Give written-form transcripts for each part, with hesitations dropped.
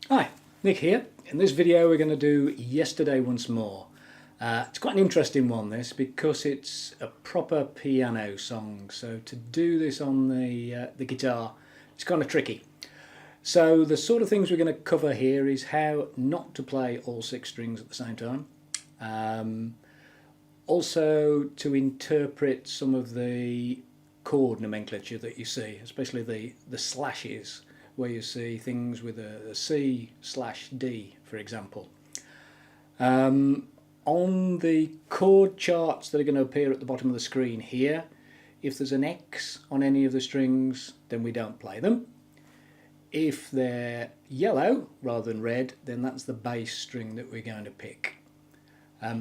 Hi, Nick here. In this video we're going to do Yesterday Once More. It's quite an interesting one, this, because it's a proper piano song, so to do this on the guitar it's kind of tricky. So the sort of things we're going to cover here is how not to play all 6 strings at the same time. Also to interpret some of the chord nomenclature that you see, especially the slashes, where you see things with a C/D, for example. On the chord charts that are going to appear at the bottom of the screen here, if there's an X on any of the strings, then we don't play them. If they're yellow rather than red, then that's the bass string that we're going to pick.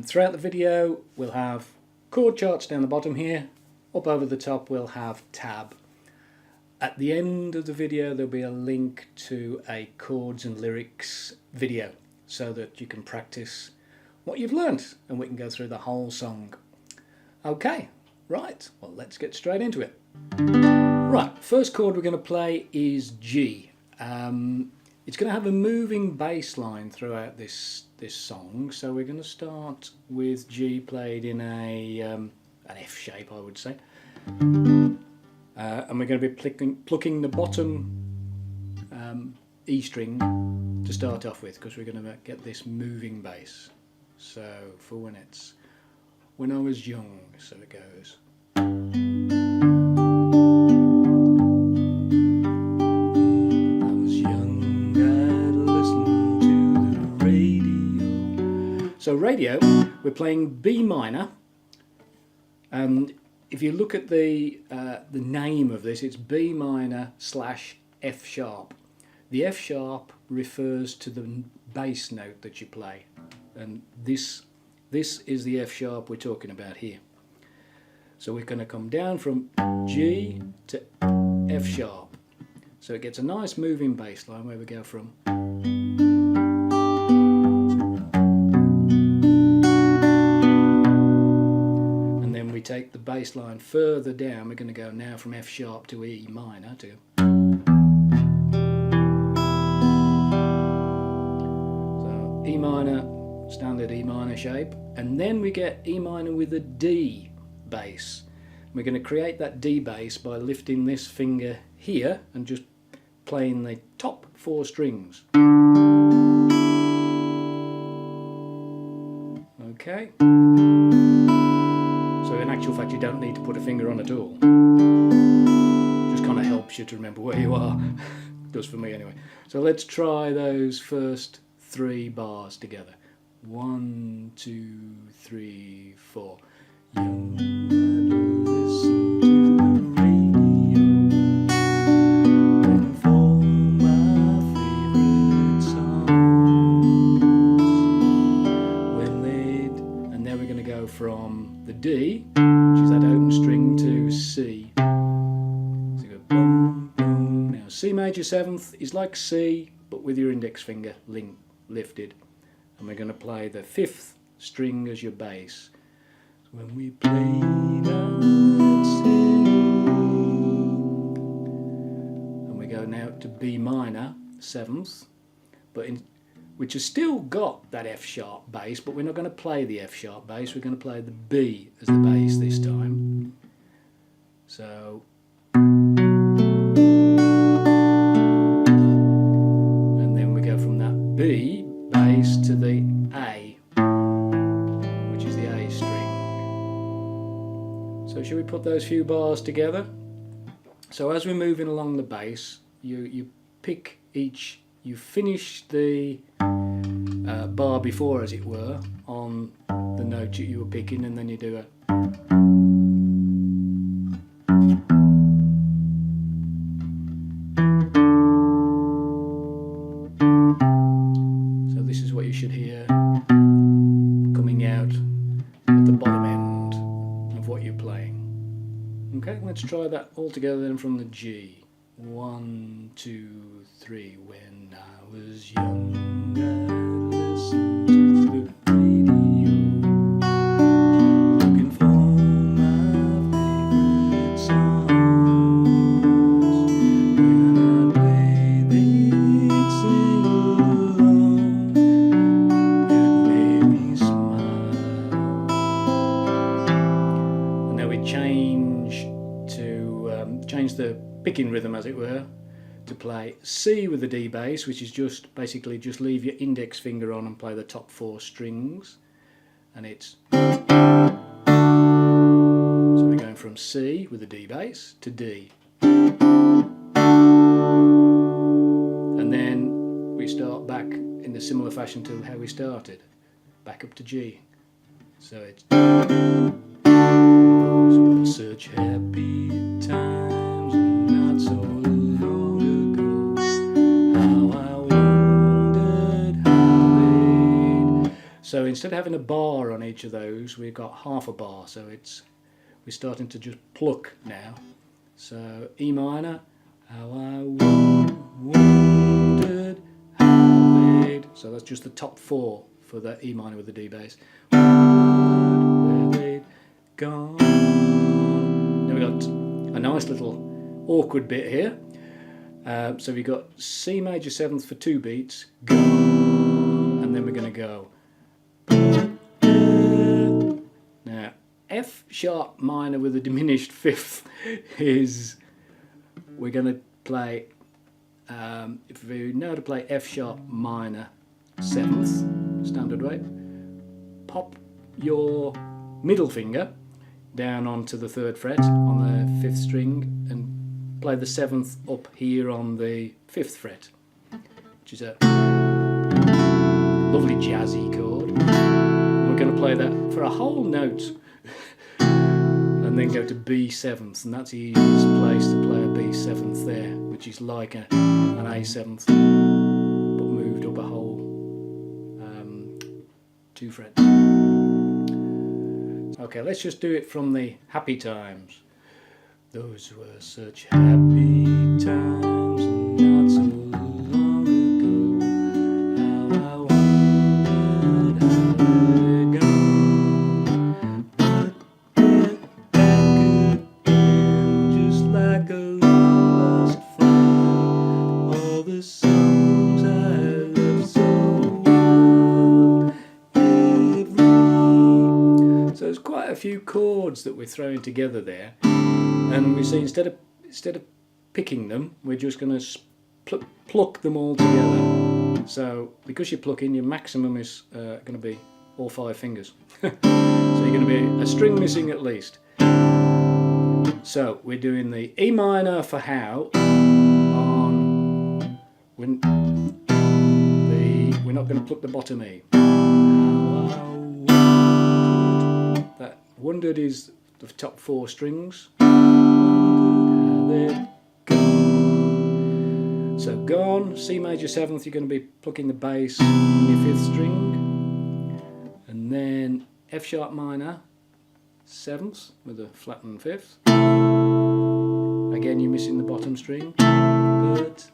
Throughout the video we'll have chord charts down the bottom here. Up over the top we'll have tab. At the end of the video there'll be a link to a chords and lyrics video so that you can practice what you've learnt and we can go through the whole song. Okay, right, well let's get straight into it. Right, first chord we're going to play is G. It's going to have a moving bass line throughout this song, so we're going to start with G played in an F shape, I would say. And we're going to be plucking the bottom E string to start off with, because we're going to get this moving bass. So for when I was young, so it goes. I was young, I'd listen to the radio. So radio, we're playing B minor, and if you look at the name of this, it's B minor / F sharp. The F sharp refers to the bass note that you play, and this is the F sharp we're talking about here. So we're going to come down from G to F sharp. So it gets a nice moving bass line where we go from. We take the bass line further down. We're going to go now from F sharp to E minor to. So E minor, standard E minor shape, and then we get E minor with a D bass. We're going to create that D bass by lifting this finger here and just playing the top 4 strings. Okay. So in actual fact you don't need to put a finger on at all. Just kind of helps you to remember where you are. Does for me anyway. So let's try those first 3 bars together. 1, 2, 3, 4. Young and listen to the radio, looking for my favourite songs. And then we're going to go from the D, which is that open string, to C. So you go boom, boom. Now C major 7th is like C, but with your index finger lifted. And we're going to play the 5th string as your bass. So when we played out C, and we go now to B minor 7th, which has still got that F sharp bass, but we're not going to play the F sharp bass, we're going to play the B as the bass this time. So, and then we go from that B bass to the A, which is the A string. So shall we put those few bars together? So as we're moving along the bass, you pick each, you finish the bar before, as it were, on the note that you were picking, and then you do a. So this is what you should hear coming out at the bottom end of what you're playing. Okay, let's try that all together then from the G. 1, 2, 3. When I was young, I listened to the radio, looking for my favorite songs. When I played, they'd sing picking rhythm, as it were, to play C with the D bass, which is just basically just leave your index finger on and play the top 4 strings, and it's so we're going from C with the D bass to D, and then we start back in a similar fashion to how we started, back up to G. So it's such happy times not so long ago, how I wondered how they'd. So instead of having a bar on each of those, we've got half a bar, so we're starting to just pluck now. So E minor, how I wondered how they'd. So that's just the top 4 for the E minor with the D bass. Where they'd gone. Then we got a nice little awkward bit here. So we got C major 7th for 2 beats, and then we're going to go. Now F sharp minor with a diminished 5th is, we're going to play, if we know how to play F sharp minor 7th, standard way, pop your middle finger down onto the 3rd fret on the 5th string and play the 7th up here on the 5th fret, which is a lovely jazzy chord. And we're going to play that for a whole note and then go to B 7th, and that's the easiest place to play a B 7th there, which is like an A 7th but moved up a whole 2 frets. Okay, let's just do it from the happy times. Those were such happy times not so long ago, how I wondered how they're gone. But they're back again, just like a lost friend. All the songs I love so well. So there's quite a few chords that we're throwing together there, and we see instead of picking them, we're just going to pluck them all together. So because you're plucking, your maximum is going to be all 5 fingers. So you're going to be a string missing at least. So we're doing the E minor for how on when we're not going to pluck the bottom E. That wondered is the top 4 strings. So gone, C major 7th, you're going to be plucking the bass on your 5th string, and then F sharp minor 7th with a flattened 5th. Again, you're missing the bottom string, but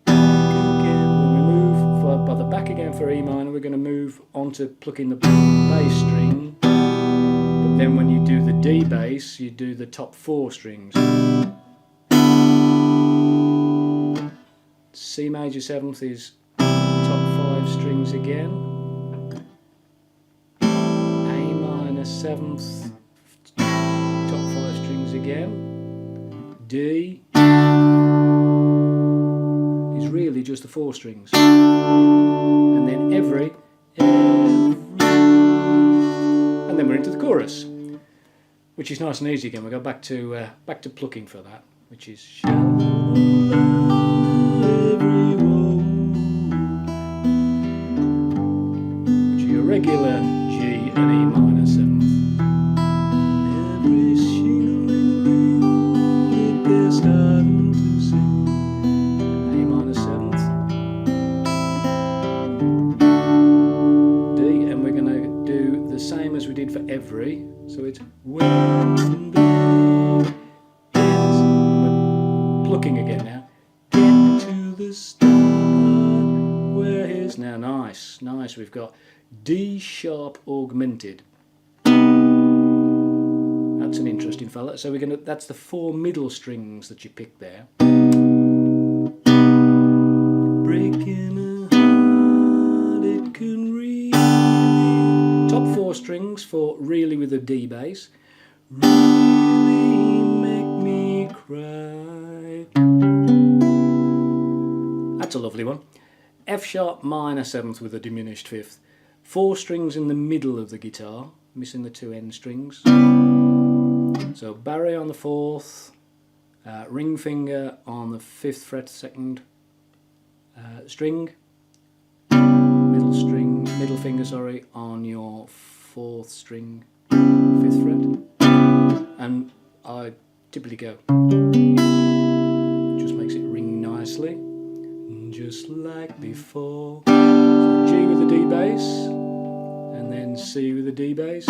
when we move by the back again for E minor, we're going to move on to plucking the bass string. But then when you do the D bass, you do the top 4 strings. C major 7th is top 5 strings again. A minor 7th, top 5 strings again. D is really just the 4 strings. And then every, and then we're into the chorus, which is nice and easy again. We'll go back to plucking for that, which is regular G and E minor 7th. Every shingling that they're starting to sing. A minor 7th. D, and we're going to do the same as we did for every. So it's when they get, we're plucking again now. Get to the start where is now nice. We've got D sharp augmented. That's an interesting fella. So that's the 4 middle strings that you pick there. Breaking a heart, it can really. Top 4 strings for really with a D bass. Really make cry. That's a lovely one. F sharp minor 7th with a diminished 5th. 4 strings in the middle of the guitar, missing the 2 end strings. So Barry on the 4th, ring finger on the 5th fret 2nd string, middle finger, sorry, on your 4th string, 5th fret, and I typically go. Just makes it ring nicely, just like before. So G with the D bass, and then C with the D bass.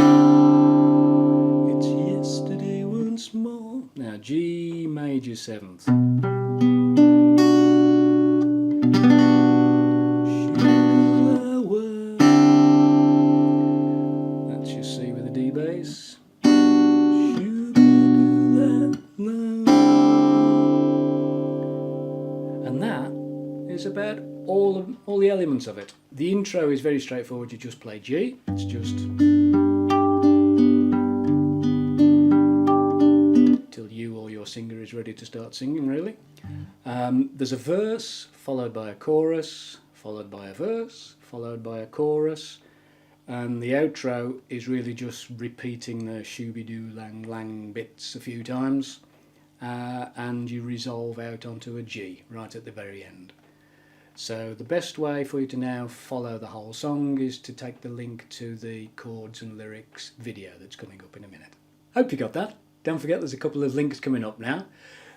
It's yesterday once more. Now G major 7th. That's your C with the D bass. And that is about all the elements of it. The intro is very straightforward. You just play G. It's just till you or your singer is ready to start singing, really. There's a verse followed by a chorus, followed by a verse, followed by a chorus, and the outro is really just repeating the shooby-doo lang lang bits a few times, and you resolve out onto a G right at the very end. So the best way for you to now follow the whole song is to take the link to the chords and lyrics video that's coming up in a minute. Hope you got that. Don't forget there's a couple of links coming up now.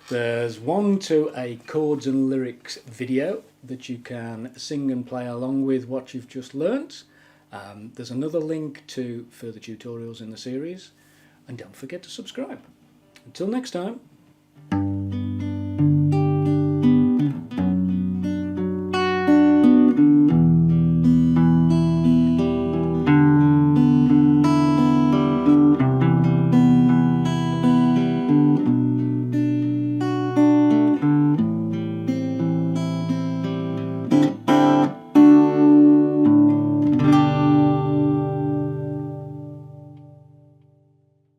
There's one to a chords and lyrics video that you can sing and play along with what you've just learnt. There's another link to further tutorials in the series, and don't forget to subscribe. Until next time.